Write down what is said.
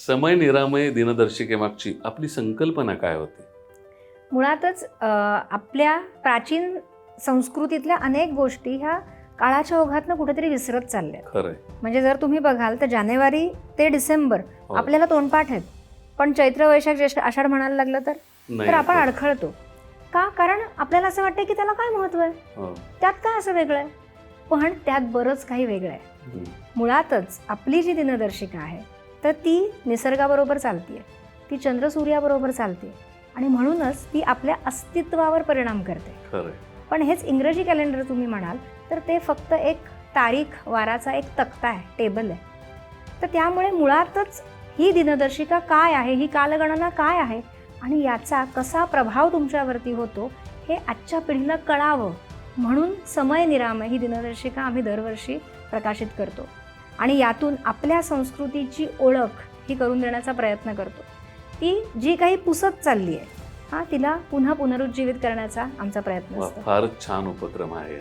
समय निरामय दिनदर्शिकेमागची आपली संकल्पना काय होती? मुळातच आपल्या प्राचीन संस्कृतीतल्या अनेक गोष्टी ह्या काळाच्या ओघातनं कुठेतरी विसरत चालल्या. खरंय. म्हणजे जर तुम्ही बघाल तर जानेवारी ते डिसेंबर हो. आपल्याला तोंडपाठ आहेत, पण चैत्र वैशाख ज्येष्ठ आषाढ म्हणायला लागलं तर आपण हो. अडखळतो. का? कारण आपल्याला असं वाटतं की त्याला काय महत्व आहे, हो. त्यात काय असं वेगळं आहे. पण त्यात बरंच काही वेगळं आहे. हम्म. मुळातच आपली जी दिनदर्शिका आहे तर ती निसर्गाबरोबर चालतीये, ती चंद्रसूर्याबरोबर चालते आणि म्हणूनच ती आपल्या अस्तित्वावर परिणाम करते. खरंय. पण हेच इंग्रजी कॅलेंडर तुम्ही म्हणाल तर ते फक्त एक तारीख वाराचा एक तक्ता आहे, टेबल आहे. तर त्यामुळे मुळातच ही दिनदर्शिका काय आहे, ही कालगणना काय आहे आणि याचा कसा प्रभाव तुमच्यावरती होतो हे आजच्या पिढीला कळावं म्हणून समय निरामय ही दिनदर्शिका आम्ही दरवर्षी प्रकाशित करतो आणि यातून आपल्या संस्कृतीची ओळख ही करून देण्याचा प्रयत्न करतो. ती जी काही पुसत चालली आहे तिला पुन्हा पुनरुज्जीवित करण्याचा आमचा प्रयत्न असतो. फारच छान उपक्रम आहे.